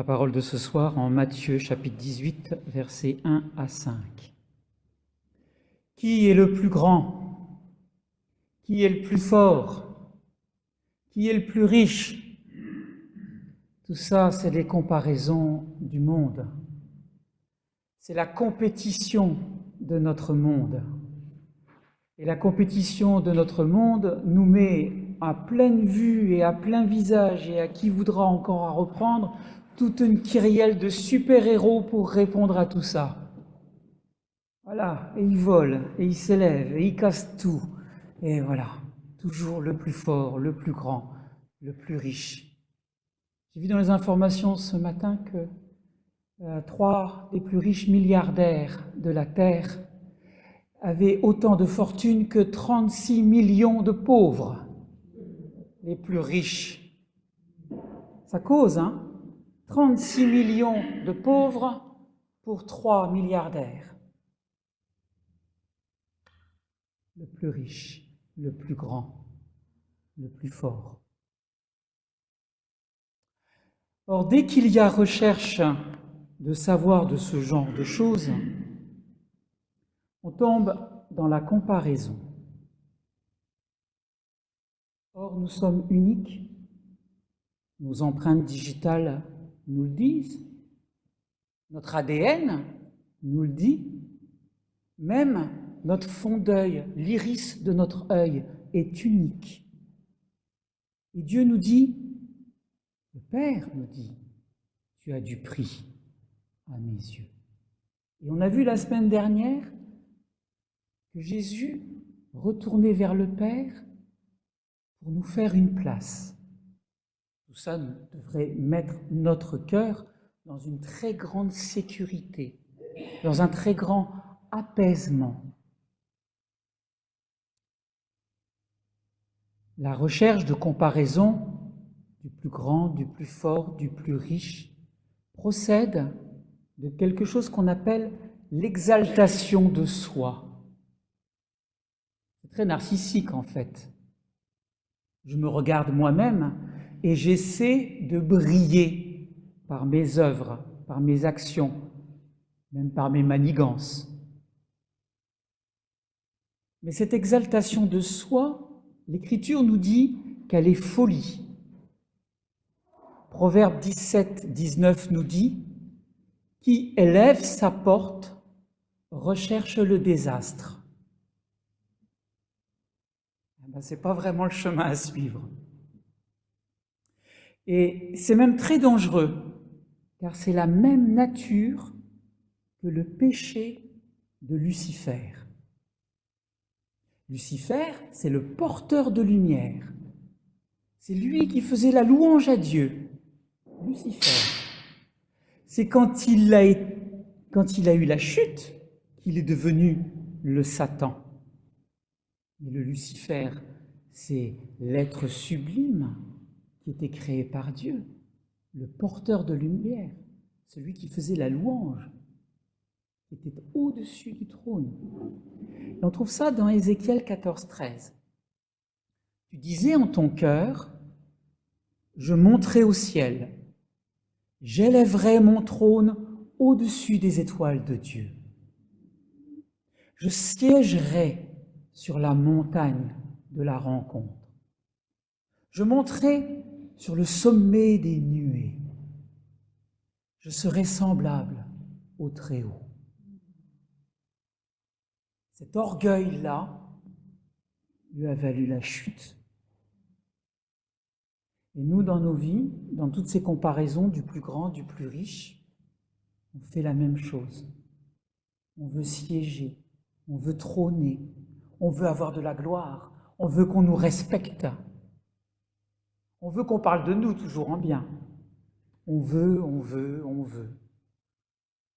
La parole de ce soir en Matthieu chapitre 18, versets 1 à 5. Qui est le plus grand? Qui est le plus fort? Qui est le plus riche? Tout ça, c'est des comparaisons du monde. C'est la compétition de notre monde. Et la compétition de notre monde nous met à pleine vue et à plein visage, et à qui voudra encore à reprendre, toute une kyrielle de super-héros pour répondre à tout ça. Voilà, et ils volent, et ils s'élèvent, et ils cassent tout. Et voilà, toujours le plus fort, le plus grand, le plus riche. J'ai vu dans les informations ce matin que 3 des plus riches milliardaires de la Terre avaient autant de fortune que 36 millions de pauvres, les plus riches. Ça cause, hein? 36 millions de pauvres pour 3 milliardaires. Le plus riche, le plus grand, le plus fort. Or, dès qu'il y a recherche de savoir de ce genre de choses, on tombe dans la comparaison. Or, nous sommes uniques. Nos empreintes digitales nous le disent. Notre ADN nous le dit. Même notre fond d'œil, l'iris de notre œil est unique. Et Dieu nous dit, le Père nous dit, tu as du prix à mes yeux. Et on a vu la semaine dernière que Jésus retournait vers le Père pour nous faire une place. Tout ça devrait mettre notre cœur dans une très grande sécurité, dans un très grand apaisement. La recherche de comparaison du plus grand, du plus fort, du plus riche procède de quelque chose qu'on appelle l'exaltation de soi. C'est très narcissique en fait. Je me regarde moi-même et j'essaie de briller par mes œuvres, par mes actions, même par mes manigances. Mais cette exaltation de soi, l'Écriture nous dit qu'elle est folie. Proverbe 17, 19 nous dit « Qui élève sa porte recherche le désastre ». Ce n'est pas vraiment le chemin à suivre. Et c'est même très dangereux, car c'est la même nature que le péché de Lucifer. Lucifer, c'est le porteur de lumière. C'est lui qui faisait la louange à Dieu. Lucifer. C'est quand il a eu la chute qu'il est devenu le Satan. Mais le Lucifer, c'est l'être sublime qui était créé par Dieu, le porteur de lumière, celui qui faisait la louange, qui était au-dessus du trône. Et on trouve ça dans Ézéchiel 14, 13. Tu disais en ton cœur, je monterai au ciel, j'élèverai mon trône au-dessus des étoiles de Dieu. Je siégerai sur la montagne de la rencontre. Je monterai sur le sommet des nuées. Je serai semblable au Très-Haut. Cet orgueil-là lui a valu la chute. Et nous, dans nos vies, dans toutes ces comparaisons du plus grand, du plus riche, on fait la même chose. On veut siéger, on veut trôner, on veut avoir de la gloire, on veut qu'on nous respecte. On veut qu'on parle de nous toujours en bien. On veut.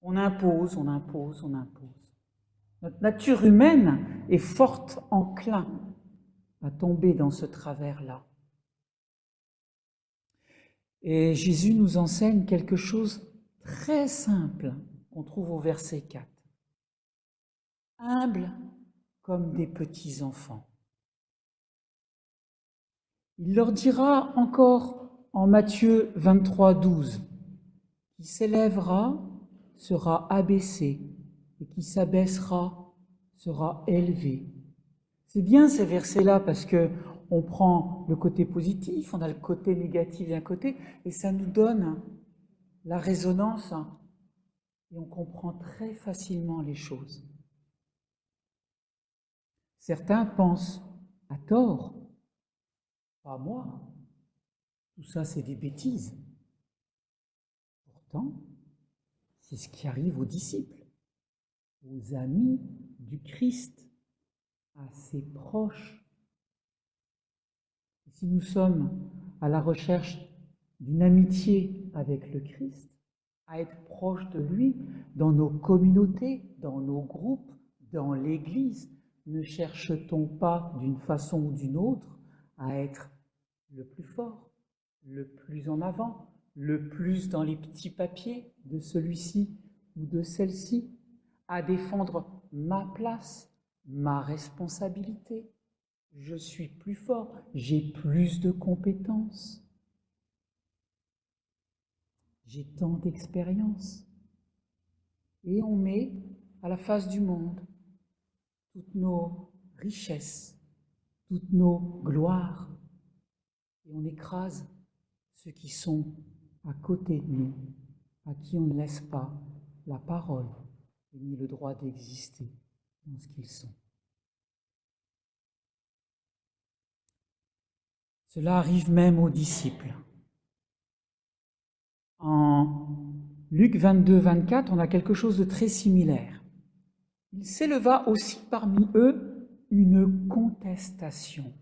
On impose. Notre nature humaine est forte enclin à tomber dans ce travers-là. Et Jésus nous enseigne quelque chose de très simple qu'on trouve au verset 4. Humble comme des petits enfants. Il leur dira encore en Matthieu 23, 12, Qui s'élèvera sera abaissé, et qui s'abaissera sera élevé. C'est bien ces versets-là parce que on prend le côté positif, on a le côté négatif d'un côté, et ça nous donne la résonance, et on comprend très facilement les choses. Certains pensent à tort, pas moi, tout ça c'est des bêtises. Pourtant, c'est ce qui arrive aux disciples, aux amis du Christ, à ses proches. Et si nous sommes à la recherche d'une amitié avec le Christ, à être proche de lui dans nos communautés, dans nos groupes, dans l'Église, ne cherche-t-on pas d'une façon ou d'une autre à être le plus fort, le plus en avant, le plus dans les petits papiers de celui-ci ou de celle-ci, à défendre ma place, ma responsabilité. Je suis plus fort, j'ai plus de compétences, j'ai tant d'expérience. Et on met à la face du monde toutes nos richesses, toutes nos gloires, et on écrase ceux qui sont à côté de nous, à qui on ne laisse pas la parole ni le droit d'exister dans ce qu'ils sont. Cela arrive même aux disciples. En Luc 22, 24, on a quelque chose de très similaire. Il s'éleva aussi parmi eux une contestation.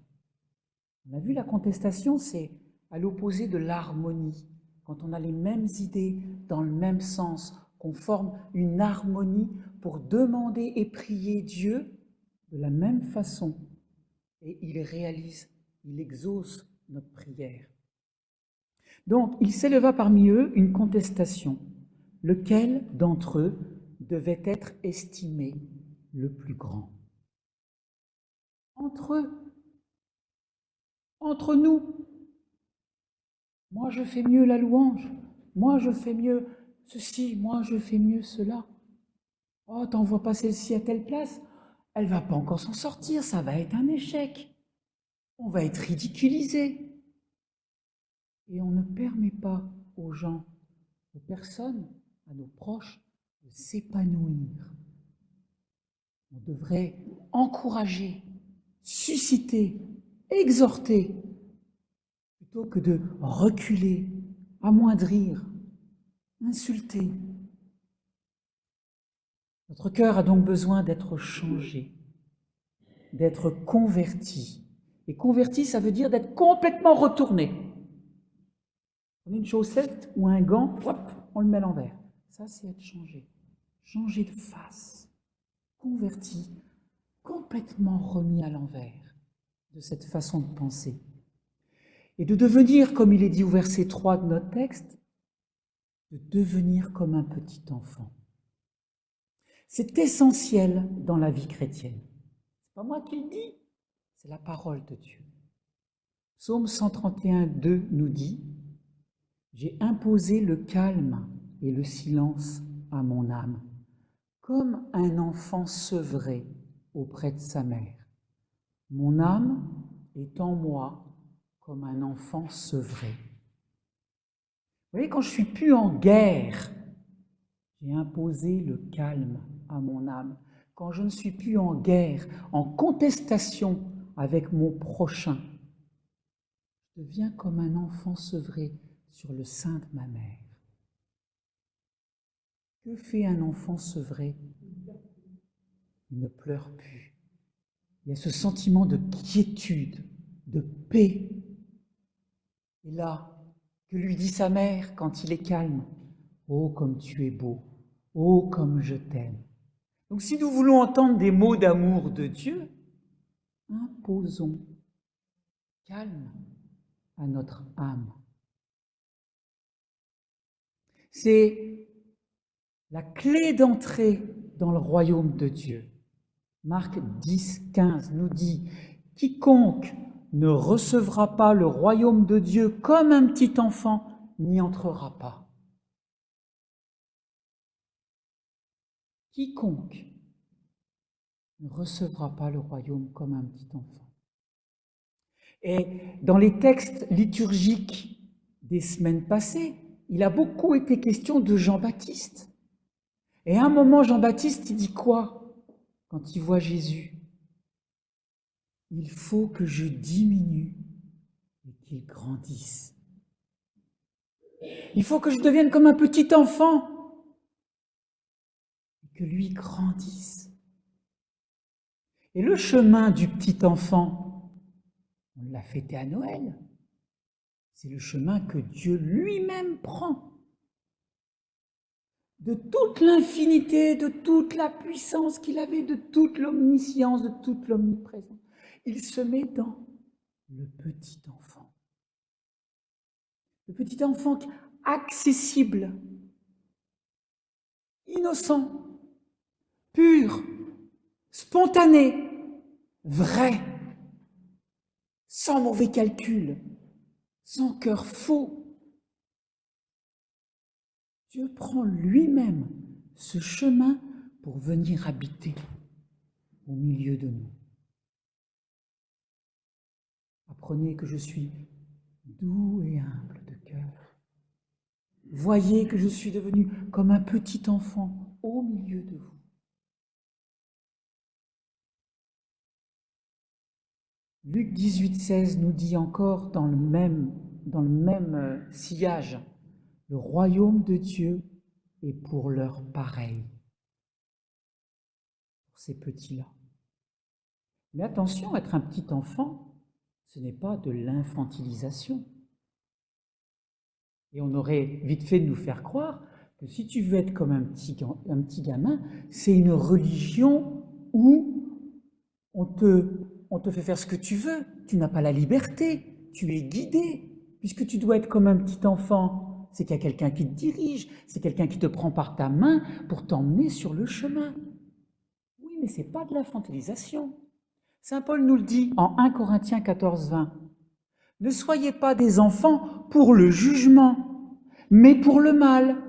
On a vu, la contestation, c'est à l'opposé de l'harmonie. Quand on a les mêmes idées dans le même sens, qu'on forme une harmonie pour demander et prier Dieu de la même façon. Et il réalise, il exauce notre prière. Donc, il s'éleva parmi eux une contestation. Lequel d'entre eux devait être estimé le plus grand? Entre eux, entre nous. Moi, je fais mieux la louange. Moi, je fais mieux ceci. Moi, je fais mieux cela. Oh, t'envoies pas celle-ci à telle place. Elle va pas encore s'en sortir. Ça va être un échec. On va être ridiculisé. Et on ne permet pas aux gens, aux personnes, à nos proches, de s'épanouir. On devrait encourager, susciter, exhorter, plutôt que de reculer, amoindrir, insulter. Notre cœur a donc besoin d'être changé, d'être converti. Et converti, ça veut dire d'être complètement retourné. On a une chaussette ou un gant, hop, on le met à l'envers. Ça, c'est être changé. Changer de face. Converti, complètement remis à l'envers de cette façon de penser. Et de devenir, comme il est dit au verset 3 de notre texte, de devenir comme un petit enfant. C'est essentiel dans la vie chrétienne. C'est pas moi qui le dis, c'est la parole de Dieu. Psaume 131, 2 nous dit « J'ai imposé le calme et le silence à mon âme, comme un enfant sevré auprès de sa mère. Mon âme est en moi comme un enfant sevré. » Vous voyez, quand je suis plus en guerre, j'ai imposé le calme à mon âme. Quand je ne suis plus en guerre, en contestation avec mon prochain, je deviens comme un enfant sevré sur le sein de ma mère. Que fait un enfant sevré? Il ne pleure plus. Il y a ce sentiment de quiétude, de paix. Et là, que lui dit sa mère quand il est calme? Oh, comme tu es beau! Oh, comme je t'aime! Donc, si nous voulons entendre des mots d'amour de Dieu, imposons calme à notre âme. C'est la clé d'entrée dans le royaume de Dieu. Marc 10, 15 nous dit « Quiconque ne recevra pas le royaume de Dieu comme un petit enfant n'y entrera pas. » quiconque ne recevra pas le royaume comme un petit enfant. Et dans les textes liturgiques des semaines passées, il a beaucoup été question de Jean-Baptiste. Et à un moment, Jean-Baptiste, il dit quoi quand il voit Jésus? Il faut que je diminue et qu'il grandisse. Il faut que je devienne comme un petit enfant et que lui grandisse. Et le chemin du petit enfant, on l'a fêté à Noël. C'est le chemin que Dieu lui-même prend. De toute l'infinité, de toute la puissance qu'il avait, de toute l'omniscience, de toute l'omniprésence. Il se met dans le petit enfant. Le petit enfant accessible, innocent, pur, spontané, vrai, sans mauvais calcul, sans cœur faux. Dieu prend lui-même ce chemin pour venir habiter au milieu de nous. Apprenez que je suis doux et humble de cœur. Voyez que je suis devenu comme un petit enfant au milieu de vous. Luc 18, 16 nous dit encore dans le même sillage, le royaume de Dieu est pour leurs pareils, pour ces petits-là. Mais attention, être un petit enfant, ce n'est pas de l'infantilisation. Et on aurait vite fait de nous faire croire que si tu veux être comme un petit gamin, c'est une religion où on te fait faire ce que tu veux. Tu n'as pas la liberté, tu es guidé. Puisque tu dois être comme un petit enfant, c'est qu'il y a quelqu'un qui te dirige, c'est quelqu'un qui te prend par ta main pour t'emmener sur le chemin. Oui, mais ce n'est pas de l'infantilisation. Saint Paul nous le dit en 1 Corinthiens 14, 20. Ne soyez pas des enfants pour le jugement, mais pour le mal.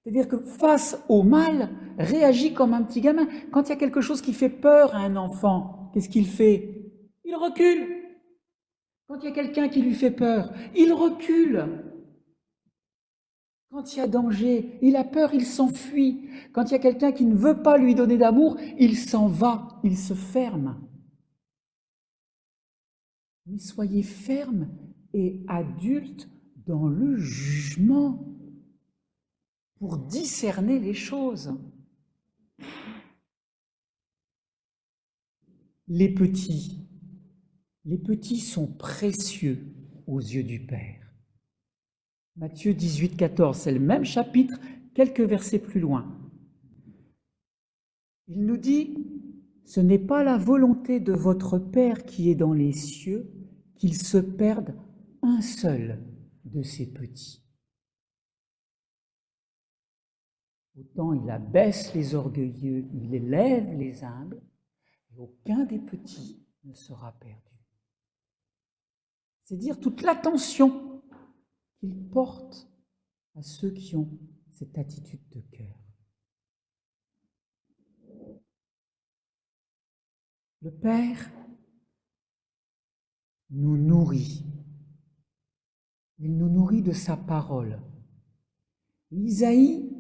C'est-à-dire que face au mal, réagis comme un petit gamin. Quand il y a quelque chose qui fait peur à un enfant, qu'est-ce qu'il fait? Il recule. Quand il y a quelqu'un qui lui fait peur, il recule. Quand il y a danger, il a peur, il s'enfuit. Quand il y a quelqu'un qui ne veut pas lui donner d'amour, il s'en va, il se ferme. Mais soyez fermes et adultes dans le jugement pour discerner les choses. Les petits sont précieux aux yeux du Père. Matthieu 18, 14, c'est le même chapitre, quelques versets plus loin. Il nous dit, ce n'est pas la volonté de votre Père qui est dans les cieux qu'il se perde un seul de ces petits. Autant il abaisse les orgueilleux, il élève les humbles, et aucun des petits ne sera perdu. C'est dire toute l'attention qu'il porte à ceux qui ont cette attitude de cœur. Le Père nous nourrit. Il nous nourrit de sa parole. Isaïe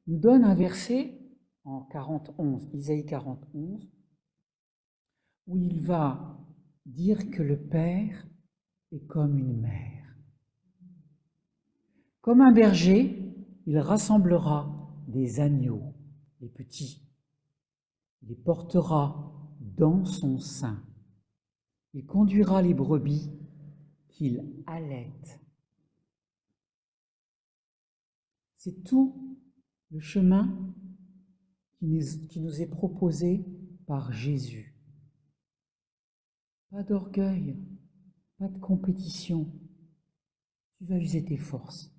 nous donne un verset en 41, Isaïe 41, où il va dire que le Père est comme une mère. Comme un berger, il rassemblera des agneaux, les petits. Il les portera dans son sein. Il conduira les brebis qu'il allaite. C'est tout le chemin qui nous est proposé par Jésus. Pas d'orgueil, pas de compétition. Tu vas user tes forces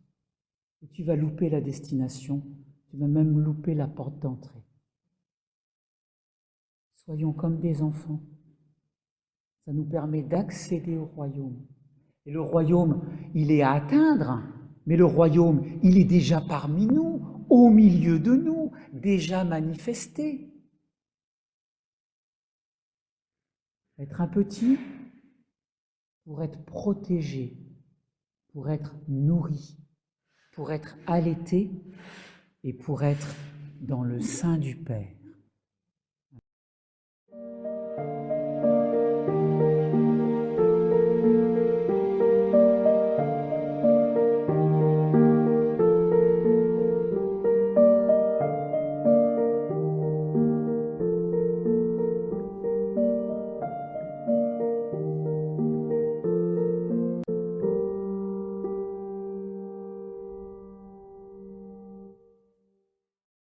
et tu vas louper la destination, tu vas même louper la porte d'entrée. Soyons comme des enfants. Ça nous permet d'accéder au royaume. Et le royaume, il est à atteindre, mais le royaume, il est déjà parmi nous. au milieu de nous, déjà manifesté. Être un petit pour être protégé, pour être nourri, pour être allaité et pour être dans le sein du Père.